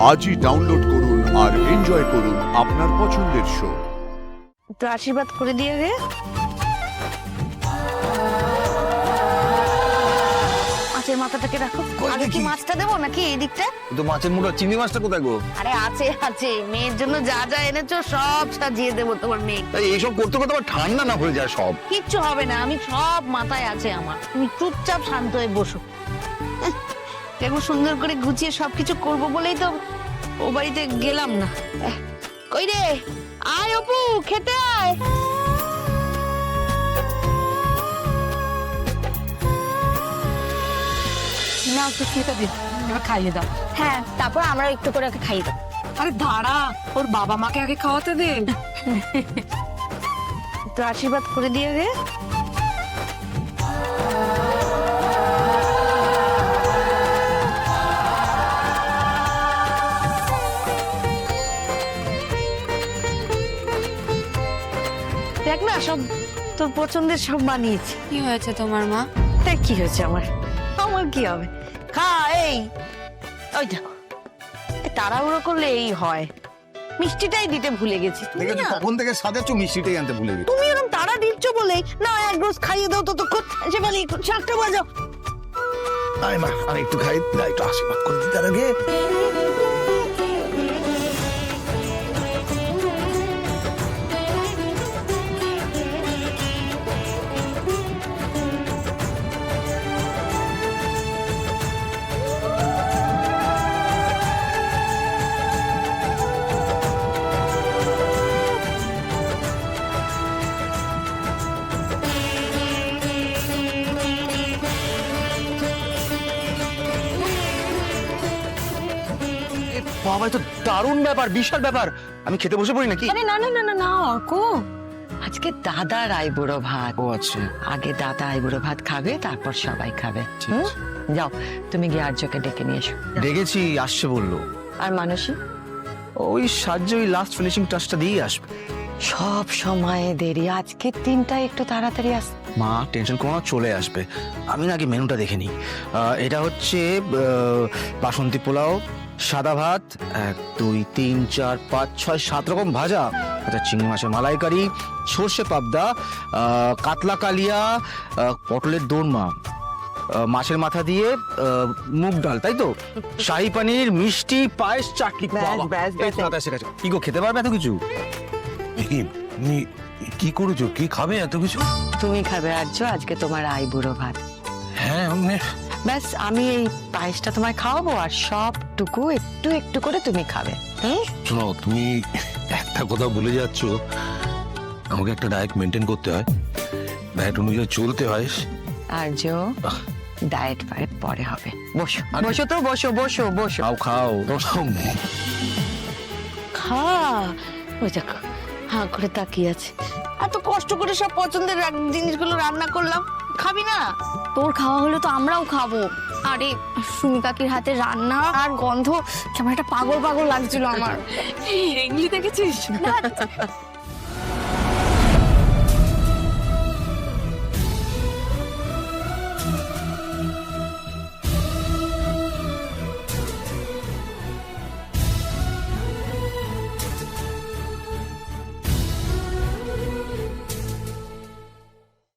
আজই ডাউনলোড করুন আর এনজয় করুন আপনার পছন্দের শো। তো আশীর্বাদ করে দিয়ে গে। মাছের মাথাটাকে রাখো। আগে কি মাছটা দেবো নাকি এই দিকটা? তো মাছের মুড়ো চিংড়ি মাছটা কোথায় গো? আরে আছে আছে, মেয়ের জন্য যা যা এনেছো সব সাজিয়ে দেবো তোমার মেয়ে। এইসব করতে করতে আবার ঠান্ডা না হয়ে যায় সব। কিচ্ছু হবে না, আমি সব মাথায় আছে আমার। তুমি চুপচাপ শান্ত হয়ে বসো। দেখো সুন্দর করে গুছিয়ে সবকিছু করবো বলেই তো ও বাড়িতে গেলাম না। কই রে, আয় অপু, খেতে আয়। না একটু খেতে দিন, এবার খাইয়ে দাও। হ্যাঁ, তারপর আমরা একটু করে ওকে খাইয়ে দাও। আরে দাঁড়া, ওর বাবা মাকে আগে খাওয়াতে দিন। তো আশীর্বাদ করে দিয়ে গে। দেখ না, সব তোর পছন্দের সব বানিয়েছি। কি হয়েছে তোমার মা? দেখ কি হয়েছে আমার, আমার কি হবে? খা এই, ওই দেখো, তাড়াহুড়ো করলে এই হয়। মিষ্টিটাই দিতে ভুলে গেছি। তুমি দেখেছো না, কখন থেকে সাজাচ্ছ, মিষ্টিটাই আনতে ভুলে গেছি। তুমি এরকম তাড়া দিচ্ছ বলেই না, এক রোজ খাইয়ে দাও ততক্ষণ। সে বলি শাকটা বাজাও। আরে মা, আমি একটু খাই, না একটু আশীর্বাদ করে দিই তার আগে। বাবা, তো দারুণ ব্যাপার, বিশাল ব্যাপার। আমি খেতে বসে পড়ি নাকি? আরে না না না না না অর্ক, আজকে দাদার আইবুড়ো ভাত। ও আচ্ছা, আগে দাদা আইবুড়ো ভাত খাবে, তারপর সবাই খাবে। ঠিক হুম? আছে। যাও, তুমি গিয়ে আর্যকে ডেকে নিয়ে এসো। দেখেছি আসছে বললো। আর মানসী? ওই সাহায্য, ওই লাস্ট ফিনিশিং টাচটা দিয়ে আসবে। সব সময় দেরি, আজকে দিনটা একটু তাড়াতাড়ি আস। মা টেনশন করো না, চলে আসবে। আমি নাকি মেনুটা দেখে নিই। এটা হচ্ছে বাসন্তী পোলাও, সাদা ভাত, 1 2 3 4 5 6 7 রকম ভাজা, আচ্ছা চিংড়ি মাছের মালাইকারি, সর্ষে পাবদা, কাতলা কালিয়া, পটলের দোরমা, মাছের মাথা দিয়ে মুগ ডাল, তাই তো? শাহী পানির, মিষ্টি, পায়েস, চাটনি। বাবা, এই তো দাদা এসে গেছে। কি গো, খেতে পারবে এত কিছু? তুমি কি করেছো? কি খাবে এত কিছু? তুমি খাবে আর্য, আজকে তোমার আইবুড়ো ভাত। হ্যাঁ ব্যাস, আমি এই পায়েসটা তোমায় খাওয়াবো, আর সবটুকু একটু একটু করে তুমি খাবে। শোনো, তুমি একটা কথা ভুলে যাচ্ছ। আমাকে একটা ডায়েট মেনটেন করতে হয়, ডায়েট অনুযায়ী চলতে হয়। আর্য, ডায়েট ফায়েট পরে হবে। বসো বসো, তো বসো বসো বসো। খাও খাও। খা। ওই দেখো হাঁ করে তাকিয়ে আছে। এত কষ্ট করে সব পছন্দের জিনিসগুলো রান্না করলাম, খাবি না? তোর খাওয়া হলো তো আমরাও খাবো। আরে সুমি কাকির হাতে রান্না আর গন্ধ কেমন একটা পাগল পাগল লাগছিল আমার। এগুলি দেখেছিস?